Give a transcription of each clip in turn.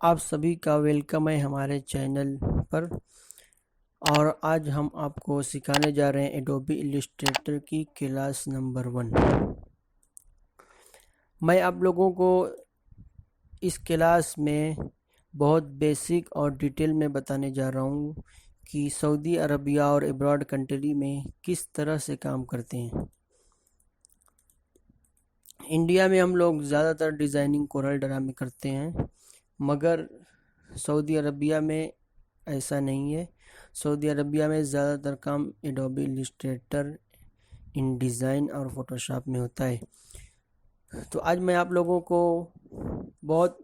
आप सभी का वेलकम है हमारे चैनल पर। और आज हम आपको सिखाने जा रहे हैं एडोबी इलस्ट्रेटर की क्लास नंबर 1। मैं आप लोगों को इस क्लास में बहुत बेसिक और डिटेल में बताने जा रहा हूँ कि सऊदी अरबिया और अब्रॉड कंट्री में किस तरह से काम करते हैं। इंडिया में हम लोग ज़्यादातर डिज़ाइनिंग कोरल ड्रा में करते हैं, मगर सऊदी अरबिया में ऐसा नहीं है। सऊदी अरबिया में ज़्यादातर काम एडोबी इलस्ट्रेटर, इन डिज़ाइन और फोटोशॉप में होता है। तो आज मैं आप लोगों को बहुत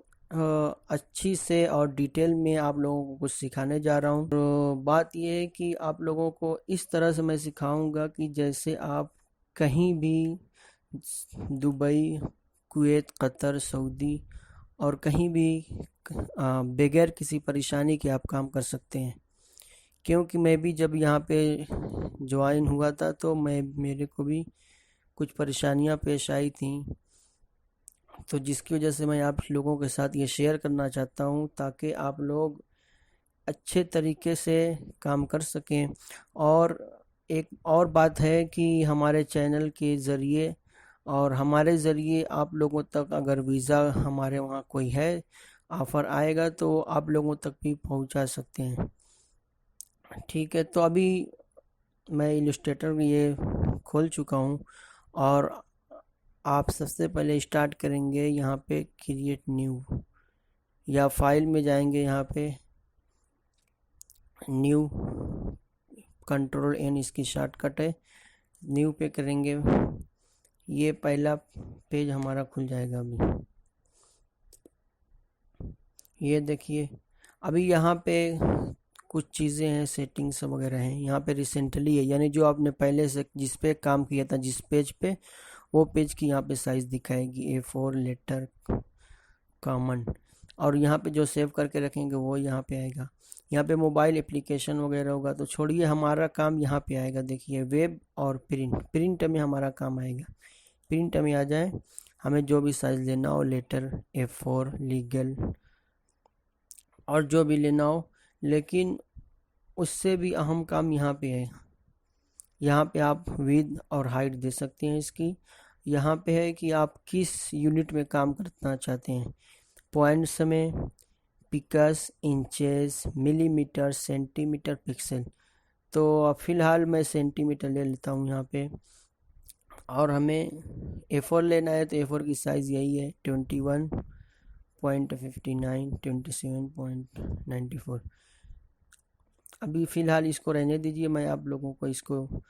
अच्छी से और डिटेल में आप लोगों को कुछ सिखाने जा रहा हूँ। तो बात यह है कि आप लोगों को इस तरह से मैं सिखाऊंगा कि जैसे आप कहीं भी दुबई, कुवैत, कतर, सऊदी और कहीं भी बगैर किसी परेशानी के आप काम कर सकते हैं। क्योंकि मैं भी जब यहाँ पे ज्वाइन हुआ था तो मेरे को भी कुछ परेशानियाँ पेश आई थी, तो जिसकी वजह से मैं आप लोगों के साथ ये शेयर करना चाहता हूँ ताकि आप लोग अच्छे तरीके से काम कर सकें। और एक और बात है कि हमारे चैनल के ज़रिए और हमारे ज़रिए आप लोगों तक अगर वीज़ा हमारे वहाँ कोई है, ऑफ़र आएगा तो आप लोगों तक भी पहुँचा सकते हैं। ठीक है, तो अभी मैं इलस्ट्रेटर ये खोल चुका हूँ और आप सबसे पहले स्टार्ट करेंगे यहाँ पे क्रिएट न्यू, या फाइल में जाएंगे, यहाँ पे न्यू, कंट्रोल एन इसकी शॉर्टकट है, न्यू पे करेंगे। ये पहला पेज हमारा खुल जाएगा। अभी ये देखिए, अभी यहाँ पे कुछ चीज़ें हैं, सेटिंग्स वगैरह हैं। यहाँ पे रिसेंटली है, यानी जो आपने पहले से जिस पे काम किया था, जिस पेज पे, वो पेज की यहाँ पे साइज़ दिखाएगी A4 लेटर कॉमन। और यहाँ पे जो सेव करके रखेंगे वो यहाँ पे आएगा। यहाँ पे मोबाइल एप्लीकेशन वगैरह होगा, तो छोड़िए, हमारा काम यहाँ पे आएगा। देखिए वेब और प्रिंट में हमारा काम आएगा। प्रिंट में आ जाए, हमें जो भी साइज़ लेना हो, लेटर A4, लीगल और जो भी लेना हो, लेकिन उससे भी अहम काम यहाँ पे है। यहाँ पे आप विड्थ और हाइट दे सकते हैं इसकी। यहाँ पे है कि आप किस यूनिट में काम करना चाहते हैं, पॉइंट्स में, पिकस, इंचेस, मिलीमीटर, सेंटीमीटर, पिक्सल। तो फ़िलहाल मैं सेंटीमीटर ले लेता हूँ यहाँ पे। और हमें A4 लेना है तो A4 की साइज़ यही है, 21.59, 27.94। अभी फ़िलहाल इसको रहने दीजिए, मैं आप लोगों को इसको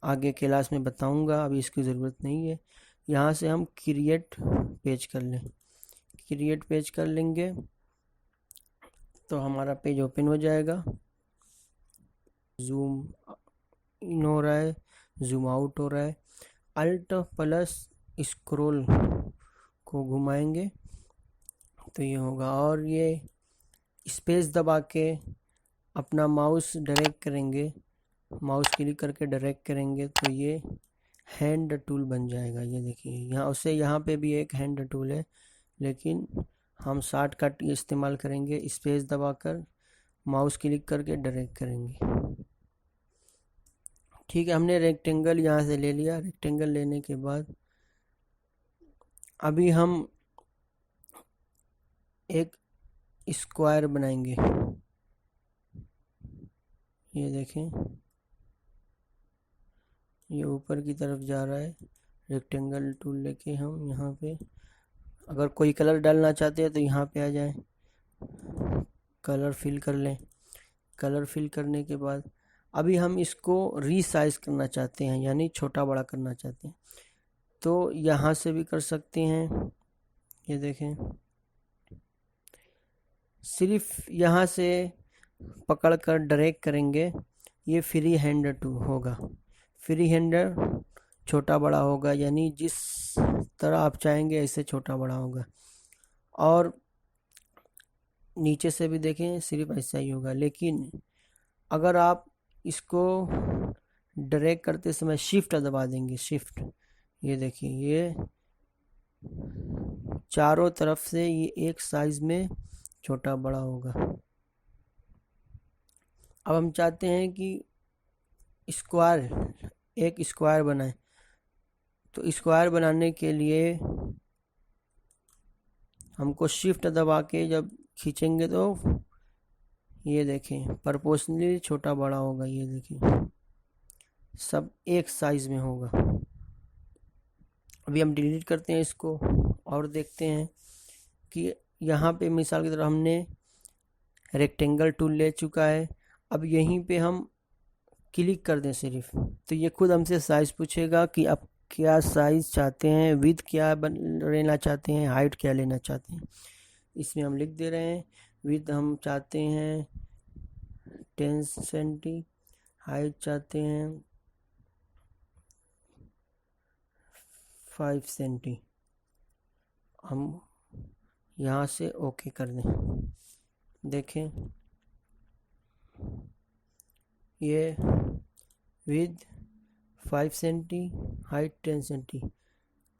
आगे क्लास में बताऊंगा, अभी इसकी ज़रूरत नहीं है। यहाँ से हम क्रिएट पेज कर लें, क्रिएट पेज कर लेंगे तो हमारा पेज ओपन हो जाएगा। जूम इन हो रहा है, जूम आउट हो रहा है। अल्ट प्लस स्क्रॉल को घुमाएंगे तो ये होगा, और ये स्पेस दबा के अपना माउस ड्रैग करेंगे, माउस क्लिक करके ड्रैग करेंगे तो ये हैंड टूल बन जाएगा। ये देखिए, यहाँ पे भी एक हैंड टूल है, लेकिन हम शॉर्टकट इस्तेमाल करेंगे, स्पेस दबाकर माउस क्लिक करके ड्रैग करेंगे। ठीक है, हमने रेक्टेंगल यहाँ से ले लिया। रेक्टेंगल लेने के बाद अभी हम एक स्क्वायर बनाएंगे। ये देखें, ये ऊपर की तरफ जा रहा है। रेक्टेंगल टूल लेके हम यहाँ पे, अगर कोई कलर डालना चाहते हैं तो यहाँ पे आ जाएं, कलर फिल कर लें। कलर फिल करने के बाद अभी हम इसको रीसाइज करना चाहते हैं, यानी छोटा बड़ा करना चाहते हैं, तो यहाँ से भी कर सकते हैं। ये देखें, सिर्फ यहाँ से पकड़ कर ड्रैग करेंगे, ये फ्री हैंड टूल होगा। फ्री हैंडर छोटा बड़ा होगा, यानी जिस तरह आप चाहेंगे ऐसे छोटा बड़ा होगा। और नीचे से भी देखें, सिर्फ ऐसा ही होगा। लेकिन अगर आप इसको ड्रैग करते समय शिफ्ट दबा देंगे, शिफ्ट, ये देखिए, ये चारों तरफ से ये एक साइज में छोटा बड़ा होगा। अब हम चाहते हैं कि एक स्क्वायर बनाए, तो स्क्वायर बनाने के लिए हमको शिफ्ट दबा के जब खींचेंगे तो ये देखें प्रोपोर्शनली छोटा बड़ा होगा। ये देखें सब एक साइज में होगा। अभी हम डिलीट करते हैं इसको और देखते हैं कि यहाँ पे मिसाल की तरह हमने रेक्टेंगल टूल ले चुका है। अब यहीं पे हम क्लिक कर दें सिर्फ, तो ये खुद हमसे साइज़ पूछेगा कि आप क्या साइज़ चाहते हैं, विड्थ क्या लेना चाहते हैं, हाइट क्या लेना चाहते हैं। इसमें हम लिख दे रहे हैं विड्थ हम चाहते हैं 10 सेंटी, हाइट चाहते हैं 5 सेंटी। हम यहाँ से ओके कर दें। देखें ये विड्थ 5 सेंटी, हाइट 10 सेंटी।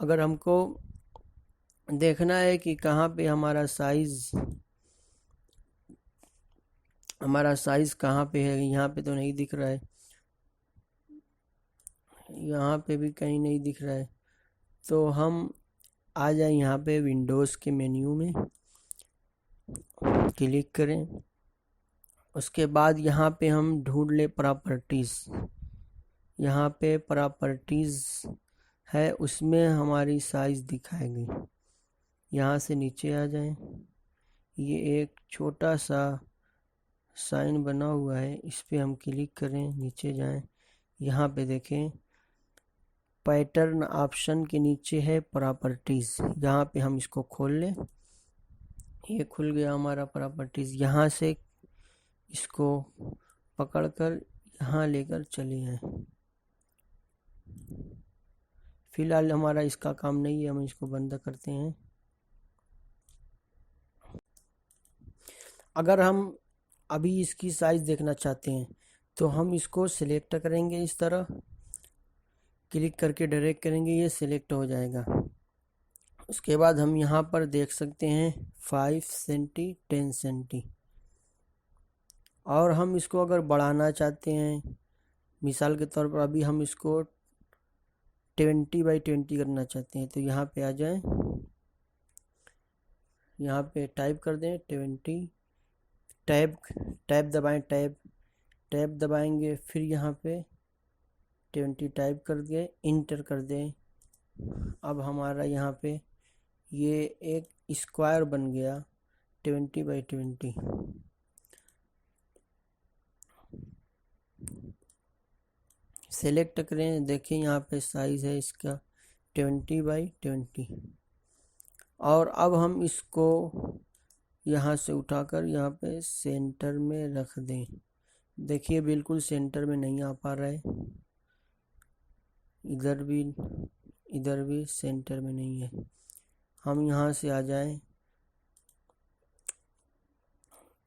अगर हमको देखना है कि कहाँ पे हमारा साइज़ कहाँ पे है, यहाँ पे तो नहीं दिख रहा है, यहाँ पे भी कहीं नहीं दिख रहा है, तो हम आ जाए यहाँ पे विंडोज़ के मेन्यू में क्लिक करें। उसके बाद यहाँ पे हम ढूंढ ले प्रॉपर्टीज़। यहाँ पे प्रॉपर्टीज़ है, उसमें हमारी साइज़ दिखाएगी। यहाँ से नीचे आ जाएं। ये एक छोटा सा साइन बना हुआ है, इस पे हम क्लिक करें, नीचे जाएं। यहाँ पे देखें पैटर्न ऑप्शन के नीचे है प्रॉपर्टीज़। यहाँ पे हम इसको खोल लें। ये खुल गया हमारा प्रॉपर्टीज़। यहाँ से इसको पकड़कर यहाँ लेकर चले आए। फिलहाल हमारा इसका काम नहीं है, हम इसको बंद करते हैं। अगर हम अभी इसकी साइज़ देखना चाहते हैं तो हम इसको सिलेक्ट करेंगे, इस तरह क्लिक करके ड्रैग करेंगे, ये सिलेक्ट हो जाएगा। उसके बाद हम यहाँ पर देख सकते हैं 5 सेंटी 10 सेंटी। और हम इसको अगर बढ़ाना चाहते हैं, मिसाल के तौर पर अभी हम इसको 20 बाई 20 करना चाहते हैं, तो यहाँ पे आ जाएं, यहाँ पे टाइप कर दें 20, टैब दबाएं, टैब दबाएंगे, फिर यहाँ पे 20 टाइप कर दिए, इंटर कर दें। अब हमारा यहाँ पे ये एक स्क्वायर बन गया 20 बाई 20। सेलेक्ट करें, देखें यहाँ पे साइज़ है इसका 20 बाई 20। और अब हम इसको यहाँ से उठाकर यहाँ पे सेंटर में रख दें। देखिए बिल्कुल सेंटर में नहीं आ पा रहा है, इधर भी सेंटर में नहीं है। हम यहाँ से आ जाएं,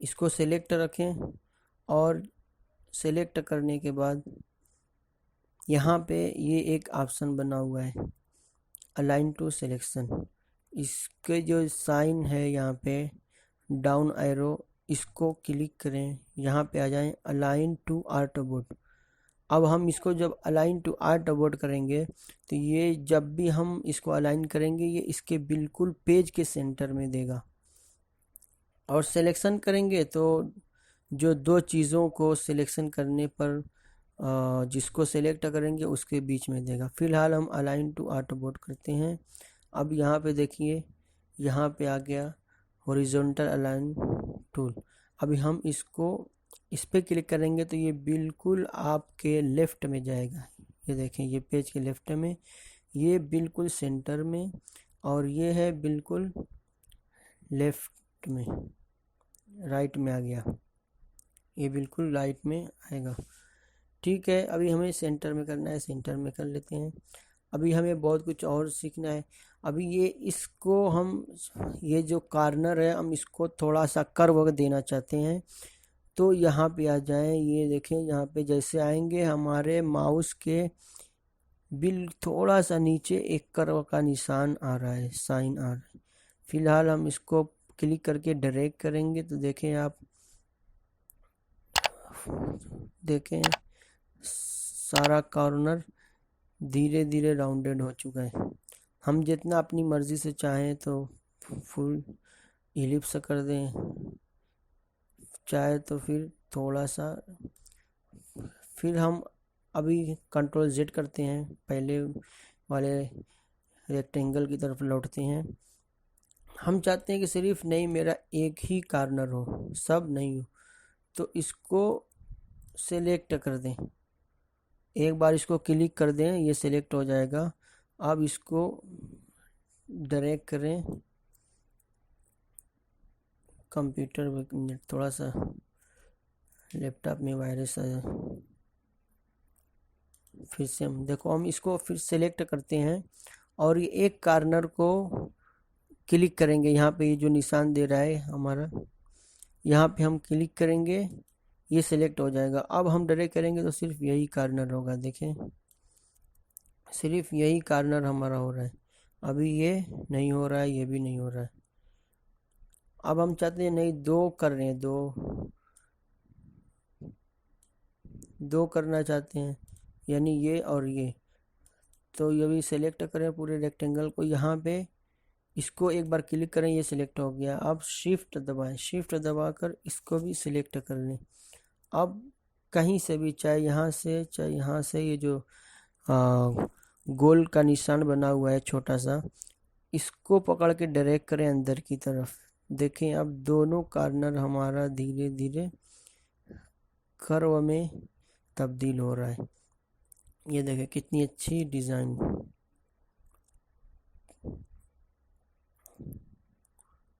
इसको सेलेक्ट रखें और सेलेक्ट करने के बाद यहाँ पे ये एक ऑप्शन बना हुआ है अलाइन टू सिलेक्शन। इसके जो साइन है यहाँ पे डाउन एरो, इसको क्लिक करें, यहाँ पे आ जाएं अलाइन टू आर्टबोर्ड। अब हम इसको जब अलाइन टू आर्टबोर्ड करेंगे तो ये जब भी हम इसको अलाइन करेंगे ये इसके बिल्कुल पेज के सेंटर में देगा। और सिलेक्शन करेंगे तो जो दो चीज़ों को सिलेक्शन करने पर जिसको सेलेक्ट करेंगे उसके बीच में देगा। फिलहाल हम अलाइन टू आर्टबोर्ड करते हैं। अब यहाँ पे देखिए यहाँ पे आ गया हॉरिजॉन्टल अलाइन टूल। अभी हम इसको इस पे क्लिक करेंगे तो ये बिल्कुल आपके लेफ़्ट में जाएगा। ये देखें ये पेज के लेफ़्ट में, ये बिल्कुल सेंटर में, और ये है बिल्कुल लेफ़्ट में, राइट में आ गया, ये बिल्कुल राइट में आएगा। ठीक है, अभी हमें सेंटर में करना है, सेंटर में कर लेते हैं। अभी हमें बहुत कुछ और सीखना है। अभी ये इसको हम ये जो कॉर्नर है हम इसको थोड़ा सा कर्व देना चाहते हैं, तो यहाँ पे आ जाएं। ये देखें यहाँ पे जैसे आएंगे हमारे माउस के थोड़ा सा नीचे एक कर्व का निशान आ रहा है, साइन आ रहा है। फिलहाल हम इसको क्लिक करके ड्रैग करेंगे तो देखें आप, देखें सारा कॉर्नर धीरे धीरे राउंडेड हो चुका है। हम जितना अपनी मर्ज़ी से चाहें तो फुल इलिप्स कर दें, चाहे तो फिर थोड़ा सा, फिर हम अभी कंट्रोल Z करते हैं, पहले वाले रेक्टेंगल की तरफ लौटते हैं। हम चाहते हैं कि सिर्फ नहीं मेरा एक ही कॉर्नर हो, सब नहीं हो, तो इसको सेलेक्ट कर दें, एक बार इसको क्लिक कर दें, ये सेलेक्ट हो जाएगा। अब इसको ड्रैग करें, कंप्यूटर में थोड़ा सा लैपटॉप में वायरस आया, फिर से हम देखो, हम इसको फिर सेलेक्ट करते हैं और ये एक कॉर्नर को क्लिक करेंगे, यहाँ पे ये जो निशान दे रहा है हमारा, यहाँ पे हम क्लिक करेंगे, ये सिलेक्ट हो जाएगा। अब हम ड्रैग करेंगे तो सिर्फ यही कॉर्नर होगा, देखें सिर्फ यही कॉर्नर हमारा हो रहा है, अभी ये नहीं हो रहा है, ये भी नहीं हो रहा है। अब हम चाहते हैं नहीं, दो कर रहे हैं, दो करना चाहते हैं, यानी ये और ये, तो ये भी सिलेक्ट करें पूरे रेक्टेंगल को, यहाँ पे इसको एक बार क्लिक करें, ये सिलेक्ट हो गया। अब शिफ्ट दबाएं, शिफ्ट दबाकर इसको भी सिलेक्ट कर लें। अब कहीं से भी, चाहे यहाँ से, ये जो गोल का निशान बना हुआ है छोटा सा, इसको पकड़ के ड्रैग करें अंदर की तरफ। देखें अब दोनों कॉर्नर हमारा धीरे धीरे कर्व में तब्दील हो रहा है। ये देखें कितनी अच्छी डिज़ाइन।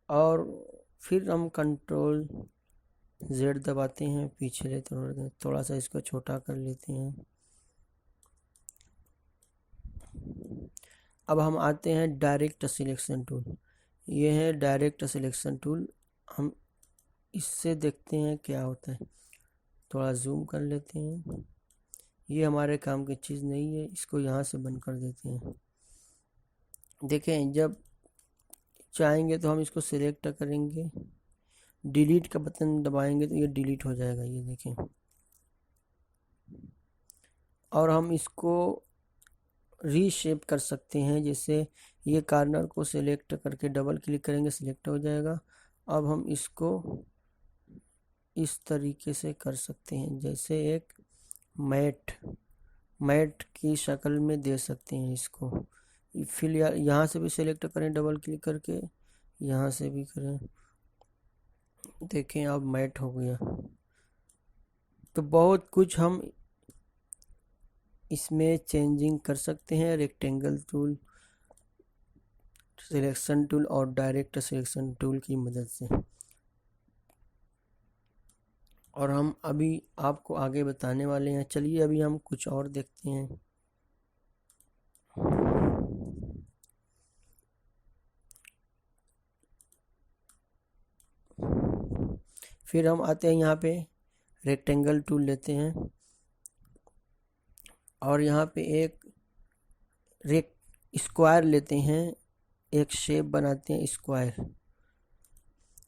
और फिर हम कंट्रोल Z दबाते हैं, पिछले थोड़ा सा इसको छोटा कर लेते हैं। अब हम आते हैं डायरेक्ट सिलेक्शन टूल, ये है डायरेक्ट सिलेक्शन टूल। हम इससे देखते हैं क्या होता है, थोड़ा जूम कर लेते हैं। ये हमारे काम की चीज़ नहीं है, इसको यहाँ से बंद कर देते हैं। देखें जब चाहेंगे तो हम इसको सिलेक्ट करेंगे, डिलीट का बटन दबाएंगे तो ये डिलीट हो जाएगा, ये देखें। और हम इसको रीशेप कर सकते हैं, जैसे ये कॉर्नर को सिलेक्ट करके डबल क्लिक करेंगे, सिलेक्ट हो जाएगा। अब हम इसको इस तरीके से कर सकते हैं, जैसे एक मैट की शक्ल में दे सकते हैं इसको। फिर यहाँ से भी सिलेक्ट करें डबल क्लिक करके, यहाँ से भी करें, देखें अब मैट हो गया। तो बहुत कुछ हम इसमें चेंजिंग कर सकते हैं रेक्टेंगल टूल, सिलेक्शन टूल और डायरेक्ट सिलेक्शन टूल की मदद से। और हम अभी आपको आगे बताने वाले हैं। चलिए अभी हम कुछ और देखते हैं। फिर हम आते हैं यहाँ पे रेक्टेंगल टूल लेते हैं और यहाँ पे एक स्क्वायर लेते हैं, एक शेप बनाते हैं स्क्वायर,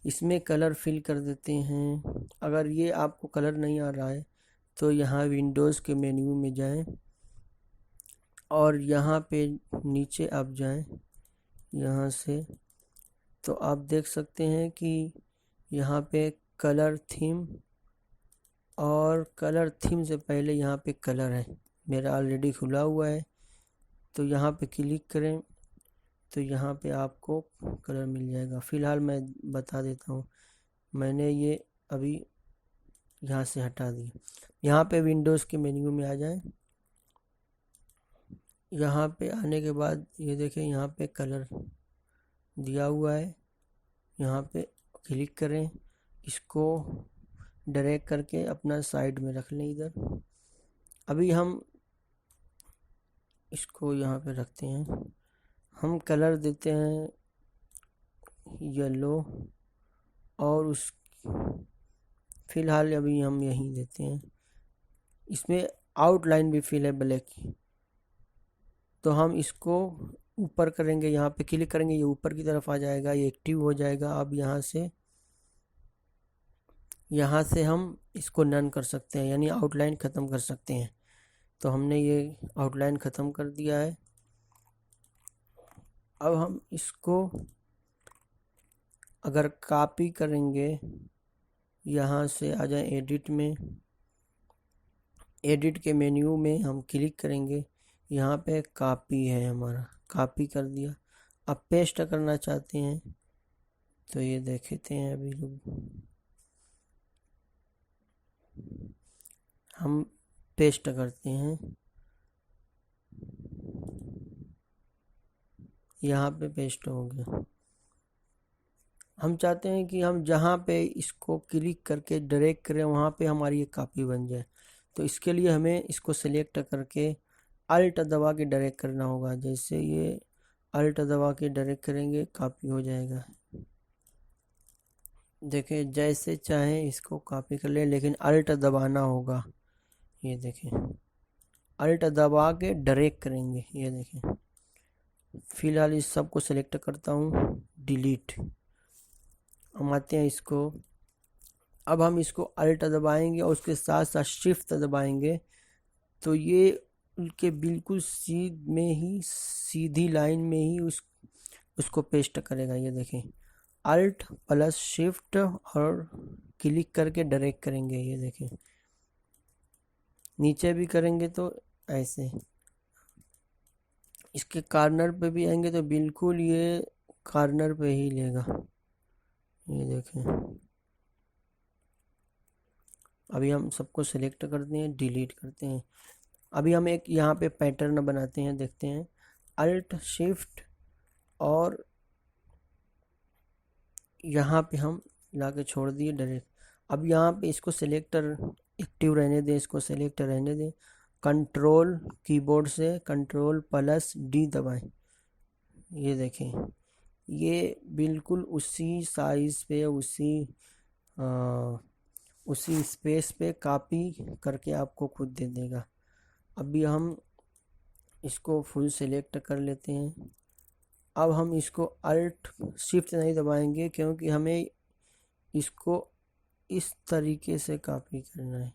इसमें कलर फिल कर देते हैं। अगर ये आपको कलर नहीं आ रहा है तो यहाँ विंडोज़ के मेन्यू में जाएं और यहाँ पे नीचे आप जाएं, यहाँ से तो आप देख सकते हैं कि यहाँ पे कलर थीम, और कलर थीम से पहले यहाँ पे कलर है, मेरा ऑलरेडी खुला हुआ है, तो यहाँ पे क्लिक करें तो यहाँ पे आपको कलर मिल जाएगा। फ़िलहाल मैं बता देता हूँ, मैंने ये अभी यहाँ से हटा दिया। यहाँ पे विंडोज़ के मेन्यू में आ जाएं, यहाँ पे आने के बाद ये देखें यहाँ पे कलर दिया हुआ है, यहाँ पे क्लिक करें, इसको ड्रैग करके अपना साइड में रख लें इधर। अभी हम इसको यहाँ पे रखते हैं, हम कलर देते हैं येलो, और उस फ़िलहाल अभी हम यहीं देते हैं। इसमें आउटलाइन भी फिल है ब्लैक की, तो हम इसको ऊपर करेंगे, यहाँ पे क्लिक करेंगे, ये ऊपर की तरफ आ जाएगा, ये एक्टिव हो जाएगा। अब यहाँ से हम इसको नन कर सकते हैं, यानी आउटलाइन ख़त्म कर सकते हैं। तो हमने ये आउटलाइन ख़त्म कर दिया है। अब हम इसको अगर कॉपी करेंगे, यहाँ से आ जाए एडिट में, एडिट के मेन्यू में हम क्लिक करेंगे, यहाँ पे कॉपी है हमारा, कॉपी कर दिया। अब पेस्ट करना चाहते हैं तो ये देखते हैं, अभी लोग हम पेस्ट करते हैं, यहाँ पे पेस्ट हो गया। हम चाहते हैं कि हम जहाँ पे इसको क्लिक करके ड्रैग करें वहाँ पे हमारी ये कॉपी बन जाए। तो इसके लिए हमें इसको सेलेक्ट करके अल्ट दबा के ड्रैग करना होगा। जैसे ये अल्ट दबा के ड्रैग करेंगे, कॉपी हो जाएगा। देखें, जैसे चाहें इसको कॉपी कर लें, लेकिन अल्ट दबाना होगा। ये देखें, अल्ट दबा के ड्रैग करेंगे। ये देखें, फिलहाल इस सब को सेलेक्ट करता हूँ, डिलीट। हम आते हैं इसको, अब हम इसको अल्ट दबाएंगे और उसके साथ साथ शिफ्ट दबाएंगे, तो ये उनके बिल्कुल सीधी लाइन में ही उसको पेस्ट करेगा। ये देखें, अल्ट प्लस शिफ्ट और क्लिक करके ड्रैग करेंगे। ये देखें, नीचे भी करेंगे तो ऐसे, इसके कॉर्नर पे भी आएंगे तो बिल्कुल ये कॉर्नर पे ही लेगा। ये देखें, अभी हम सबको सेलेक्ट करते हैं, डिलीट करते हैं। अभी हम एक यहाँ पे पैटर्न बनाते हैं, देखते हैं। अल्ट शिफ्ट और यहाँ पे हम लाके छोड़ दिए डायरेक्ट। अब यहाँ पे इसको सेलेक्टर एक्टिव रहने दें, इसको सेलेक्ट रहने दें। कंट्रोल कीबोर्ड से कंट्रोल प्लस डी दबाएं। ये देखें, ये बिल्कुल उसी साइज पे, उसी स्पेस पे कॉपी करके आपको खुद दे देगा। अभी हम इसको फुल सेलेक्ट कर लेते हैं। अब हम इसको अल्ट शिफ्ट नहीं दबाएंगे, क्योंकि हमें इसको इस तरीके से कॉपी करना है।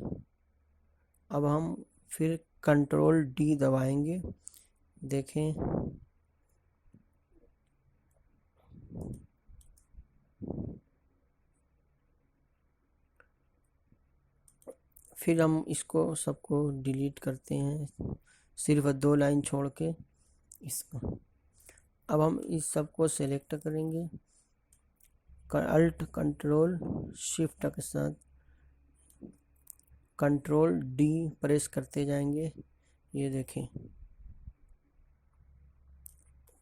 अब हम फिर कंट्रोल डी दबाएंगे। देखें, फिर हम इसको सबको डिलीट करते हैं, सिर्फ 2 लाइन छोड़ के इसको। अब हम इस सबको सेलेक्ट करेंगे, अल्ट कंट्रोल शिफ्ट के साथ कंट्रोल डी प्रेस करते जाएंगे। ये देखें,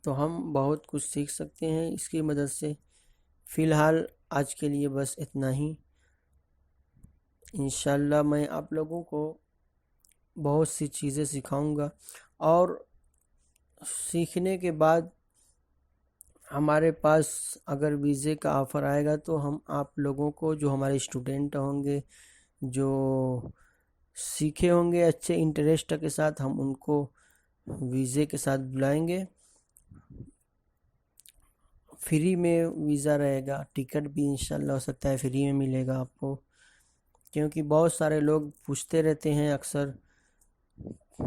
तो हम बहुत कुछ सीख सकते हैं इसकी मदद से। फ़िलहाल आज के लिए बस इतना ही। इंशाल्लाह मैं आप लोगों को बहुत सी चीज़ें सिखाऊंगा, और सीखने के बाद हमारे पास अगर वीज़े का ऑफ़र आएगा तो हम आप लोगों को, जो हमारे स्टूडेंट होंगे, जो सीखे होंगे अच्छे इंटरेस्ट के साथ, हम उनको वीज़े के साथ बुलाएंगे। फ्री में वीज़ा रहेगा, टिकट भी इंशाल्लाह हो सकता है फ्री में मिलेगा आपको, क्योंकि बहुत सारे लोग पूछते रहते हैं अक्सर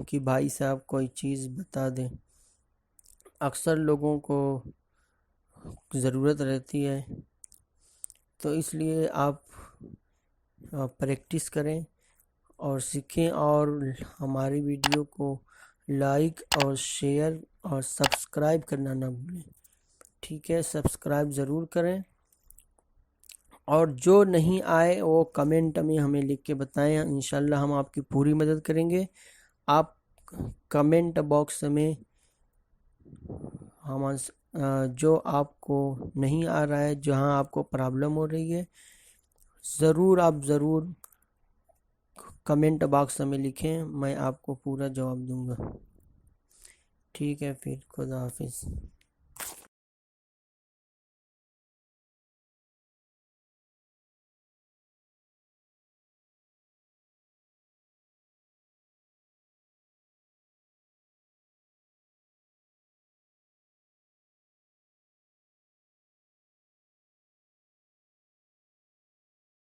कि भाई साहब कोई चीज़ बता दें। अक्सर लोगों को ज़रूरत रहती है, तो इसलिए आप प्रैक्टिस करें और सीखें, और हमारी वीडियो को लाइक और शेयर और सब्सक्राइब करना ना भूलें। ठीक है, सब्सक्राइब ज़रूर करें, और जो नहीं आए वो कमेंट में हमें लिख के बताएं। इंशाल्लाह हम आपकी पूरी मदद करेंगे। आप कमेंट बॉक्स में हम जो आपको नहीं आ रहा है, जहां आपको प्रॉब्लम हो रही है, आप ज़रूर कमेंट बॉक्स में लिखें, मैं आपको पूरा जवाब दूंगा। ठीक है, फिर खुदा हाफिज़।